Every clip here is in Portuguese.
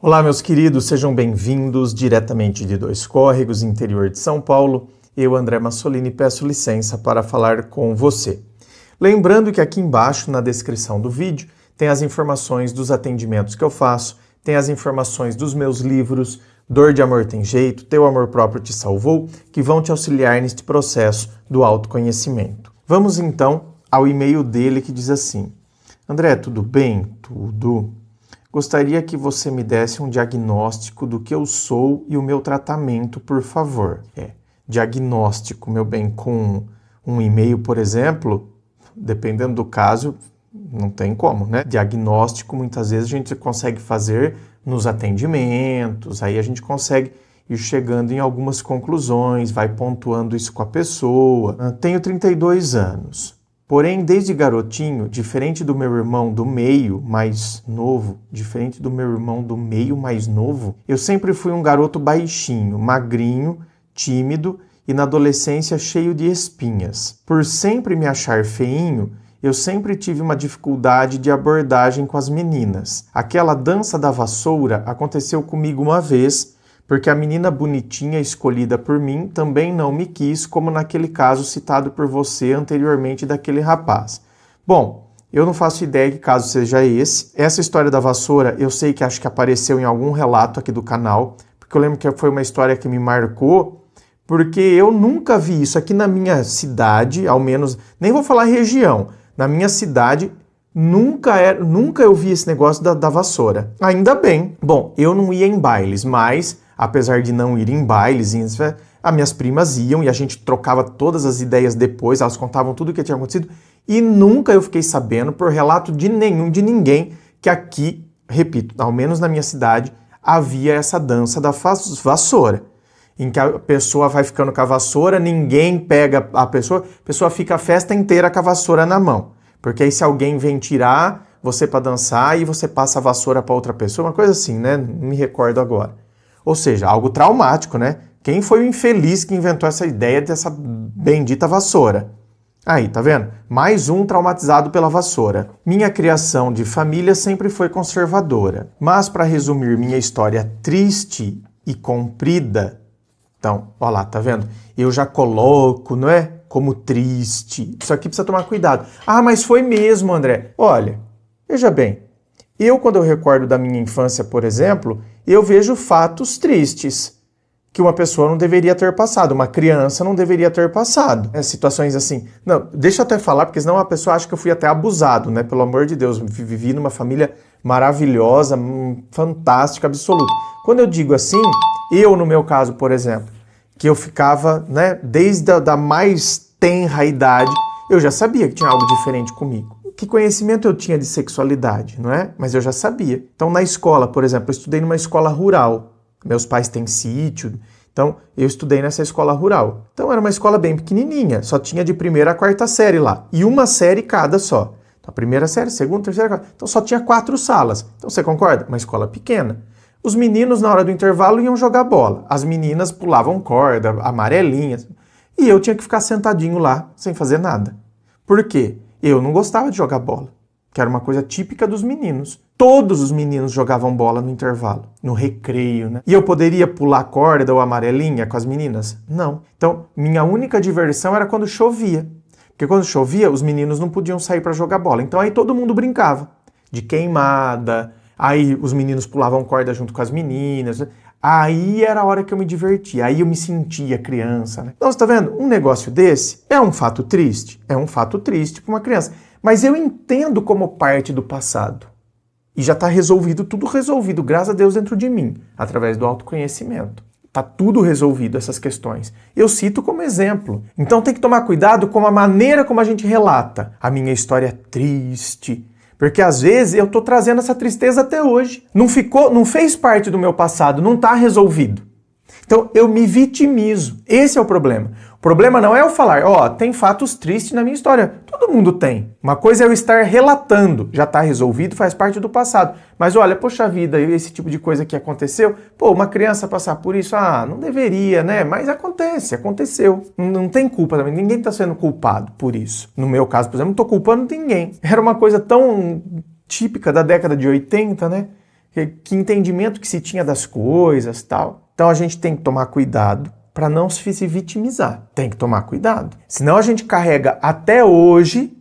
Olá, meus queridos, sejam bem-vindos diretamente de Dois Córregos, interior de São Paulo. Eu, André Massolini, peço licença para falar com você. Lembrando que aqui embaixo, na descrição do vídeo, tem as informações dos atendimentos que eu faço, tem as informações dos meus livros, Dor de Amor Tem Jeito, Teu Amor Próprio Te Salvou, que vão te auxiliar neste processo do autoconhecimento. Vamos então ao e-mail dele que diz assim: André, tudo bem? Tudo. Gostaria que você me desse um diagnóstico do que eu sou e o meu tratamento, por favor. Diagnóstico, meu bem, com um e-mail, por exemplo, dependendo do caso, não tem como, né? Diagnóstico, muitas vezes, a gente consegue fazer nos atendimentos, aí a gente consegue ir chegando em algumas conclusões, vai pontuando isso com a pessoa. Tenho 32 anos. Porém, desde garotinho, diferente do meu irmão do meio mais novo, eu sempre fui um garoto baixinho, magrinho, tímido e na adolescência cheio de espinhas. Por sempre me achar feinho, eu sempre tive uma dificuldade de abordagem com as meninas. Aquela dança da vassoura aconteceu comigo uma vez, porque a menina bonitinha escolhida por mim também não me quis, como naquele caso citado por você anteriormente daquele rapaz. Bom, eu não faço ideia que caso seja esse. Essa história da vassoura, eu sei que acho que apareceu em algum relato aqui do canal, porque eu lembro que foi uma história que me marcou, porque eu nunca vi isso aqui na minha cidade, ao menos, nem vou falar região, na minha cidade, nunca eu vi esse negócio da vassoura. Ainda bem. Bom, eu não ia em bailes, mas apesar de não ir em bailes, as minhas primas iam e a gente trocava todas as ideias depois, elas contavam tudo o que tinha acontecido e nunca eu fiquei sabendo por relato de ninguém que aqui, repito, ao menos na minha cidade, havia essa dança da vassoura, em que a pessoa vai ficando com a vassoura, ninguém pega a pessoa fica a festa inteira com a vassoura na mão, porque aí se alguém vem tirar você para dançar e você passa a vassoura para outra pessoa, uma coisa assim, né? Não me recordo agora. Ou seja, algo traumático, né? Quem foi o infeliz que inventou essa ideia dessa bendita vassoura? Aí, tá vendo? Mais um traumatizado pela vassoura. Minha criação de família sempre foi conservadora. Mas, para resumir minha história triste e comprida, então, ó lá, tá vendo? Eu já coloco, não é? Como triste. Isso aqui precisa tomar cuidado. Ah, mas foi mesmo, André. Olha, veja bem. Quando eu recordo da minha infância, por exemplo, eu vejo fatos tristes que uma pessoa não deveria ter passado, uma criança não deveria ter passado. Situações assim. Não, deixa eu até falar, porque senão a pessoa acha que eu fui até abusado, né? Pelo amor de Deus, vivi numa família maravilhosa, fantástica, absoluta. Quando eu digo assim, no meu caso, por exemplo, que eu ficava, né, desde a mais tenra idade, eu já sabia que tinha algo diferente comigo. Que conhecimento eu tinha de sexualidade, não é? Mas eu já sabia. Então, na escola, por exemplo, eu estudei numa escola rural. Meus pais têm sítio, então eu estudei nessa escola rural. Então, era uma escola bem pequenininha, só tinha de primeira a quarta série lá. E uma série cada só. Então, a primeira série, segunda, terceira, quarta. Então, só tinha 4 salas. Então, você concorda? Uma escola pequena. Os meninos, na hora do intervalo, iam jogar bola. As meninas pulavam corda, amarelinhas. E eu tinha que ficar sentadinho lá, sem fazer nada. Por quê? Eu não gostava de jogar bola, que era uma coisa típica dos meninos. Todos os meninos jogavam bola no intervalo, no recreio, né? E eu poderia pular corda ou amarelinha com as meninas? Não. Então, minha única diversão era quando chovia. Porque quando chovia, os meninos não podiam sair para jogar bola. Então, aí todo mundo brincava de queimada, aí os meninos pulavam corda junto com as meninas. Aí era a hora que eu me divertia, aí eu me sentia criança, né? Então, você tá vendo? Um negócio desse é um fato triste? É um fato triste para uma criança. Mas eu entendo como parte do passado. E já está resolvido, tudo resolvido, graças a Deus, dentro de mim, através do autoconhecimento. Está tudo resolvido, essas questões. Eu cito como exemplo. Então tem que tomar cuidado com a maneira como a gente relata. A minha história é triste. Porque às vezes eu estou trazendo essa tristeza até hoje. Não fez parte do meu passado, não está resolvido. Então eu me vitimizo. Esse é o problema. O problema não é eu falar, tem fatos tristes na minha história. Todo mundo tem. Uma coisa é eu estar relatando. Já está resolvido, faz parte do passado. Mas olha, poxa vida, esse tipo de coisa que aconteceu, uma criança passar por isso, não deveria, né? Mas aconteceu. Não tem culpa também. Ninguém está sendo culpado por isso. No meu caso, por exemplo, não estou culpando ninguém. Era uma coisa tão típica da década de 80, né? Que entendimento que se tinha das coisas, tal. Então a gente tem que tomar cuidado para não se vitimizar. Tem que tomar cuidado. Senão a gente carrega até hoje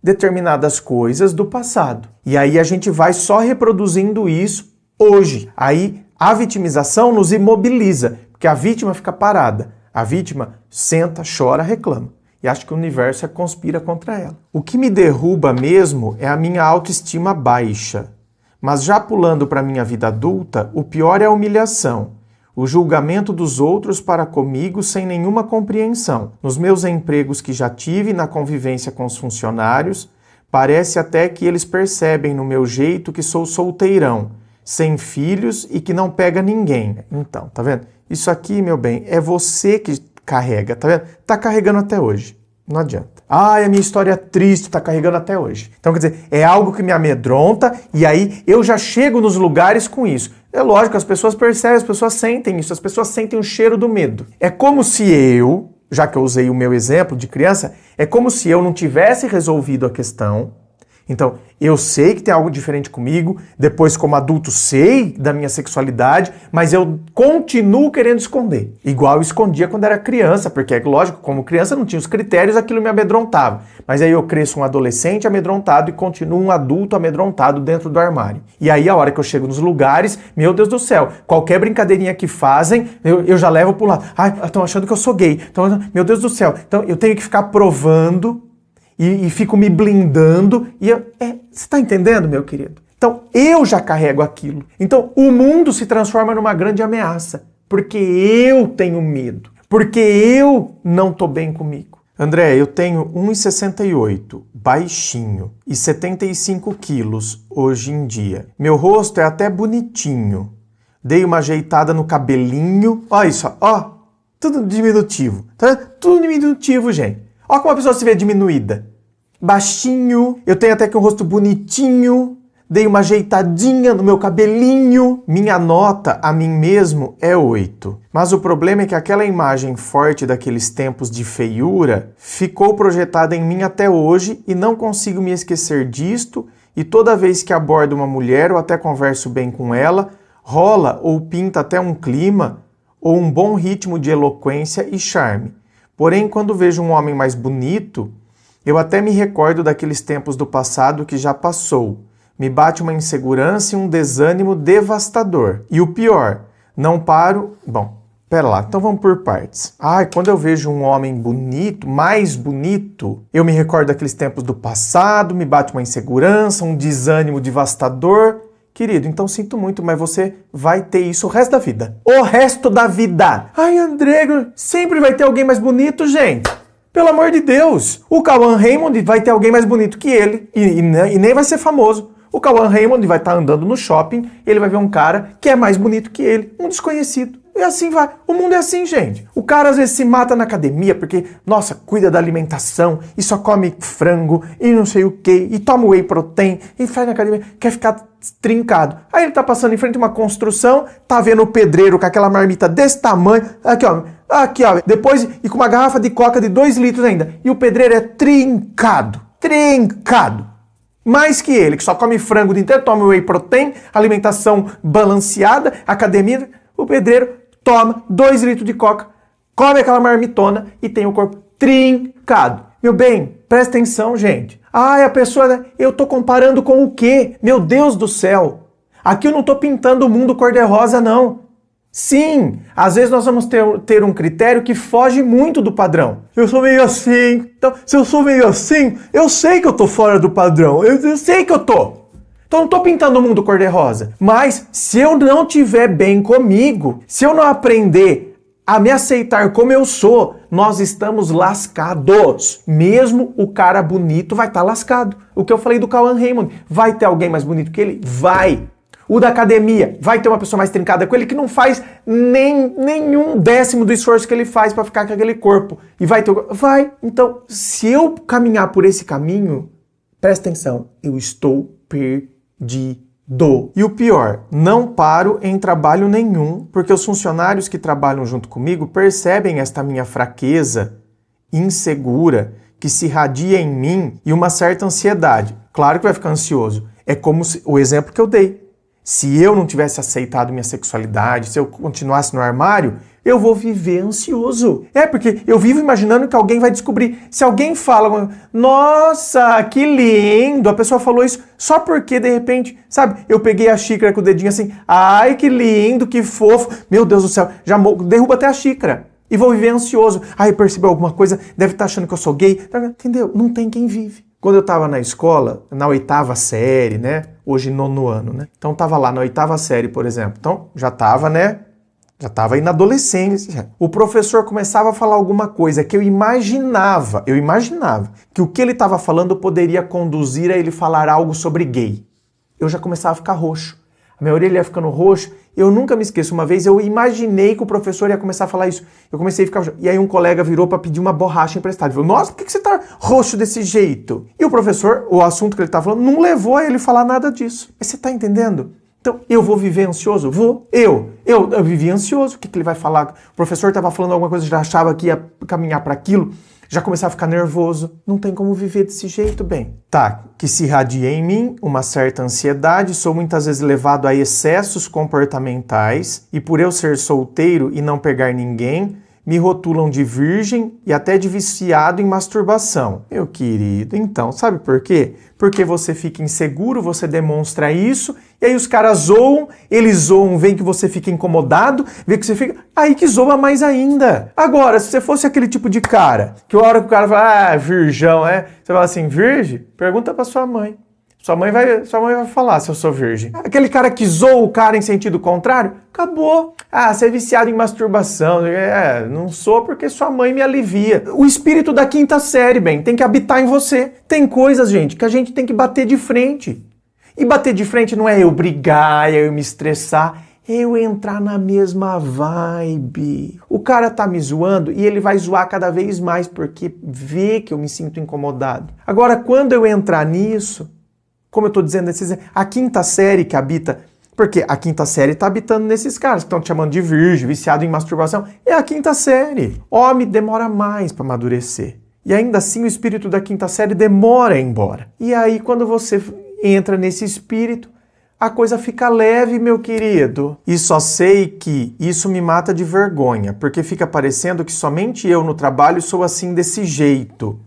determinadas coisas do passado. E aí a gente vai só reproduzindo isso hoje. Aí a vitimização nos imobiliza, porque a vítima fica parada. A vítima senta, chora, reclama. E acha que o universo conspira contra ela. O que me derruba mesmo é a minha autoestima baixa. Mas já pulando para a minha vida adulta, o pior é a humilhação. O julgamento dos outros para comigo sem nenhuma compreensão. Nos meus empregos que já tive, na convivência com os funcionários, parece até que eles percebem no meu jeito que sou solteirão, sem filhos e que não pega ninguém. Então, tá vendo? Isso aqui, meu bem, é você que carrega, tá vendo? Tá carregando até hoje. Não adianta. A minha história triste tá carregando até hoje. Então, quer dizer, é algo que me amedronta e aí eu já chego nos lugares com isso. É lógico, as pessoas percebem, as pessoas sentem isso, as pessoas sentem o cheiro do medo. É como se eu, já que eu usei o meu exemplo de criança, é como se eu não tivesse resolvido a questão. Então, eu sei que tem algo diferente comigo, depois como adulto sei da minha sexualidade, mas eu continuo querendo esconder. Igual eu escondia quando era criança, porque é lógico, como criança não tinha os critérios, aquilo me amedrontava. Mas aí eu cresço um adolescente amedrontado e continuo um adulto amedrontado dentro do armário. E aí a hora que eu chego nos lugares, meu Deus do céu, qualquer brincadeirinha que fazem, eu já levo pro lado. Estão achando que eu sou gay. Então, meu Deus do céu. Então eu tenho que ficar provando e fico me blindando. Você está entendendo, meu querido? Então, eu já carrego aquilo. Então, o mundo se transforma numa grande ameaça, porque eu tenho medo, porque eu não estou bem comigo. André, eu tenho 1,68, baixinho, e 75 quilos hoje em dia. Meu rosto é até bonitinho. Dei uma ajeitada no cabelinho. Olha isso, ó. Tudo diminutivo. Tá? Tudo diminutivo, gente. Olha como a pessoa se vê diminuída. Baixinho, eu tenho até que um rosto bonitinho, dei uma ajeitadinha no meu cabelinho. Minha nota a mim mesmo é 8. Mas o problema é que aquela imagem forte daqueles tempos de feiura ficou projetada em mim até hoje e não consigo me esquecer disto, e toda vez que abordo uma mulher ou até converso bem com ela, rola ou pinta até um clima ou um bom ritmo de eloquência e charme. Porém, quando vejo um homem mais bonito, eu até me recordo daqueles tempos do passado que já passou. Me bate uma insegurança e um desânimo devastador. E o pior, não paro... Bom, pera lá, então vamos por partes. Quando eu vejo um homem bonito, mais bonito, eu me recordo daqueles tempos do passado, me bate uma insegurança, um desânimo devastador. Querido, então sinto muito, mas você vai ter isso o resto da vida. O resto da vida. André, sempre vai ter alguém mais bonito, gente. Pelo amor de Deus. O Cauã Raymond vai ter alguém mais bonito que ele. E nem vai ser famoso. O Cauã Raymond vai estar andando no shopping e ele vai ver um cara que é mais bonito que ele. Um desconhecido. E assim vai. O mundo é assim, gente. O cara às vezes se mata na academia porque, nossa, cuida da alimentação e só come frango e não sei o que, e toma whey protein e faz na academia, quer ficar trincado. Aí ele tá passando em frente a uma construção, tá vendo o pedreiro com aquela marmita desse tamanho, aqui ó, depois, e com uma garrafa de coca de 2 litros ainda. E o pedreiro é trincado. Mais que ele, que só come frango o dia inteiro, toma whey protein, alimentação balanceada, academia, o pedreiro toma 2 litros de coca, come aquela marmitona e tem o corpo trincado. Meu bem, presta atenção, gente. A pessoa, eu tô comparando com o quê? Meu Deus do céu. Aqui eu não tô pintando o mundo cor-de-rosa, não. Sim, às vezes nós vamos ter um critério que foge muito do padrão. Eu sou meio assim, então se eu sou meio assim, eu sei que eu tô fora do padrão, eu sei que eu tô. Então não tô pintando o mundo cor-de-rosa. Mas se eu não estiver bem comigo, se eu não aprender a me aceitar como eu sou, nós estamos lascados. Mesmo o cara bonito vai estar lascado. O que eu falei do Cauã Raymond, vai ter alguém mais bonito que ele? Vai. O da academia, vai ter uma pessoa mais trincada com ele que não faz nenhum décimo do esforço que ele faz para ficar com aquele corpo. E vai. Então, se eu caminhar por esse caminho, presta atenção, eu estou perdido. E o pior, não paro em trabalho nenhum, porque os funcionários que trabalham junto comigo percebem esta minha fraqueza insegura que se irradia em mim e uma certa ansiedade. Claro que vai ficar ansioso. É como o exemplo que eu dei. Se eu não tivesse aceitado minha sexualidade, se eu continuasse no armário, eu vou viver ansioso. Porque eu vivo imaginando que alguém vai descobrir. Se alguém fala, nossa, que lindo, a pessoa falou isso só porque, de repente, sabe, eu peguei a xícara com o dedinho assim, ai, que lindo, que fofo, meu Deus do céu, já derruba até a xícara. E vou viver ansioso. Percebeu alguma coisa, deve estar achando que eu sou gay. Entendeu? Não tem quem vive. Quando eu estava na escola, na 8ª série, né? Hoje 9º ano, né? Então estava lá na 8ª série, por exemplo. Então já estava, né? Já estava aí na adolescência. O professor começava a falar alguma coisa que eu imaginava que o que ele estava falando poderia conduzir a ele falar algo sobre gay. Eu já começava a ficar roxo. A minha orelha ia ficando roxa. Eu nunca me esqueço, uma vez eu imaginei que o professor ia começar a falar isso. Eu comecei a ficar roxo. E aí um colega virou para pedir uma borracha emprestada. Ele falou, nossa, por que você tá roxo desse jeito? E o professor, o assunto que ele estava falando, não levou a ele falar nada disso. Mas você está entendendo? Então, eu vou viver ansioso? Vou. Eu vivi ansioso. O que ele vai falar? O professor estava falando alguma coisa, já achava que ia caminhar para aquilo. Já começava a ficar nervoso. Não tem como viver desse jeito, bem. Que se irradia em mim uma certa ansiedade, sou muitas vezes levado a excessos comportamentais e por eu ser solteiro e não pegar ninguém, me rotulam de virgem e até de viciado em masturbação. Meu querido, então, sabe por quê? Porque você fica inseguro, você demonstra isso, e aí os caras zoam, eles zoam, veem que você fica incomodado, vê que você fica... Aí que zoa mais ainda. Agora, se você fosse aquele tipo de cara, que a hora que o cara fala, virgão, você fala assim, virgem? Pergunta pra sua mãe. Sua mãe vai falar se eu sou virgem. Aquele cara que zoa o cara em sentido contrário, acabou. Você é viciado em masturbação. Não sou porque sua mãe me alivia. O espírito da 5ª série, bem, tem que habitar em você. Tem coisas, gente, que a gente tem que bater de frente. E bater de frente não é eu brigar, é eu me estressar, é eu entrar na mesma vibe. O cara tá me zoando e ele vai zoar cada vez mais porque vê que eu me sinto incomodado. Agora, quando eu entrar nisso... Como eu estou dizendo, a 5ª série que habita... Porque a 5ª série está habitando nesses caras que estão te chamando de virgem, viciado em masturbação. É a 5ª série. Homem demora mais para amadurecer. E ainda assim o espírito da 5ª série demora a ir embora. E aí quando você entra nesse espírito, a coisa fica leve, meu querido. E só sei que isso me mata de vergonha, porque fica parecendo que somente eu no trabalho sou assim desse jeito.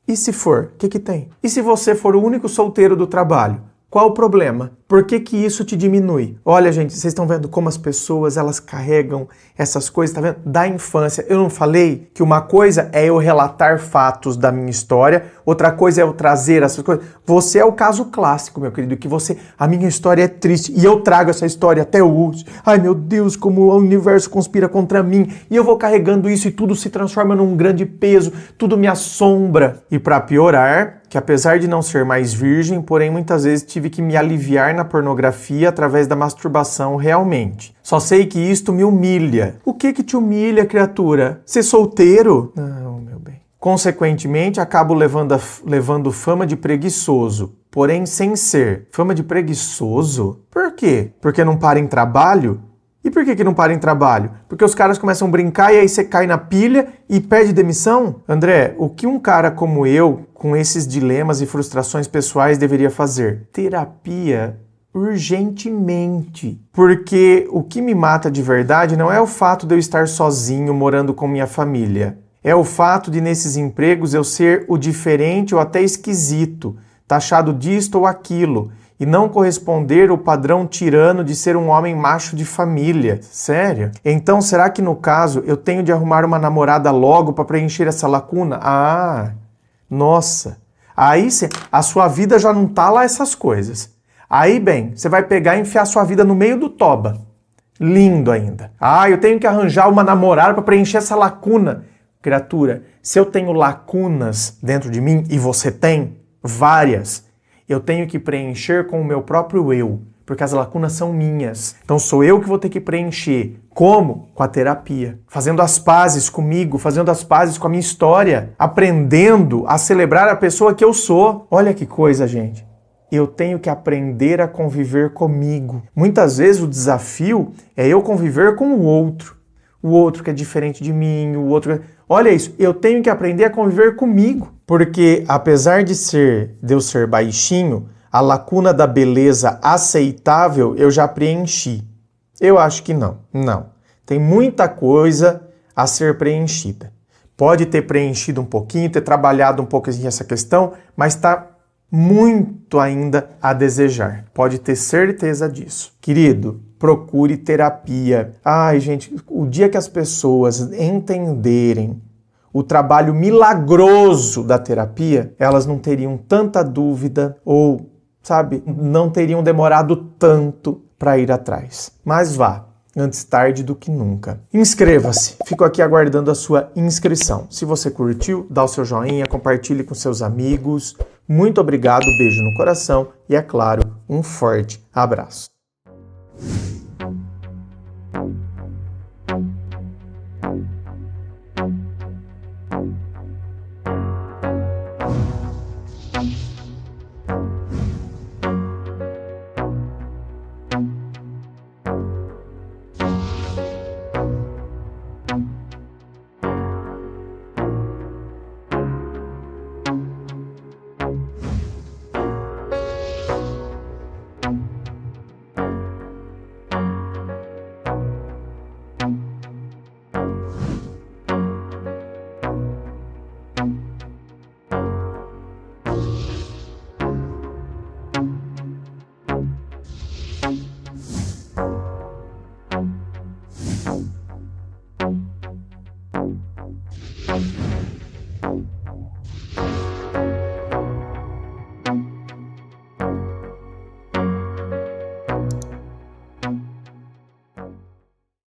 E se for, o que tem? E se você for o único solteiro do trabalho? Qual o problema? Por que isso te diminui? Olha, gente, vocês estão vendo como as pessoas, elas carregam essas coisas, tá vendo? Da infância. Eu não falei que uma coisa é eu relatar fatos da minha história, outra coisa é eu trazer essas coisas. Você é o caso clássico, meu querido, que a minha história é triste e eu trago essa história até hoje. Ai, meu Deus, como o universo conspira contra mim. E eu vou carregando isso e tudo se transforma num grande peso, tudo me assombra. E para piorar, que apesar de não ser mais virgem, porém muitas vezes tive que me aliviar na pornografia através da masturbação realmente. Só sei que isto me humilha. O que te humilha, criatura? Ser solteiro? Não, meu bem. Consequentemente, acabo levando fama de preguiçoso, porém sem ser. Fama de preguiçoso? Por quê? Porque não para em trabalho? E por que não para em trabalho? Porque os caras começam a brincar e aí você cai na pilha e pede demissão? André, o que um cara como eu, com esses dilemas e frustrações pessoais, deveria fazer? Terapia urgentemente. Porque o que me mata de verdade não é o fato de eu estar sozinho morando com minha família. É o fato de nesses empregos eu ser o diferente ou até esquisito, taxado disto ou aquilo, e não corresponder ao padrão tirano de ser um homem macho de família. Sério? Então, será que no caso eu tenho de arrumar uma namorada logo para preencher essa lacuna? Nossa. Aí a sua vida já não tá lá essas coisas. Aí, bem, você vai pegar e enfiar sua vida no meio do toba. Lindo ainda. Eu tenho que arranjar uma namorada para preencher essa lacuna. Criatura, se eu tenho lacunas dentro de mim, e você tem várias, eu tenho que preencher com o meu próprio eu, porque as lacunas são minhas. Então sou eu que vou ter que preencher. Como? Com a terapia. Fazendo as pazes comigo, fazendo as pazes com a minha história, aprendendo a celebrar a pessoa que eu sou. Olha que coisa, gente. Eu tenho que aprender a conviver comigo. Muitas vezes o desafio é eu conviver com o outro. O outro que é diferente de mim, o outro... Olha isso, eu tenho que aprender a conviver comigo. Porque apesar de eu ser baixinho, A lacuna da beleza aceitável eu já preenchi. Eu acho que não. Não. Tem muita coisa a ser preenchida. Pode ter preenchido um pouquinho, ter trabalhado um pouco essa questão, mas está muito ainda a desejar. Pode ter certeza disso. Querido, procure terapia. Ai, gente, o dia que as pessoas entenderem o trabalho milagroso da terapia, elas não teriam tanta dúvida ou, sabe, não teriam demorado tanto para ir atrás. Mas vá, antes tarde do que nunca. Inscreva-se, fico aqui aguardando a sua inscrição. Se você curtiu, dá o seu joinha, compartilhe com seus amigos. Muito obrigado, beijo no coração e, é claro, um forte abraço.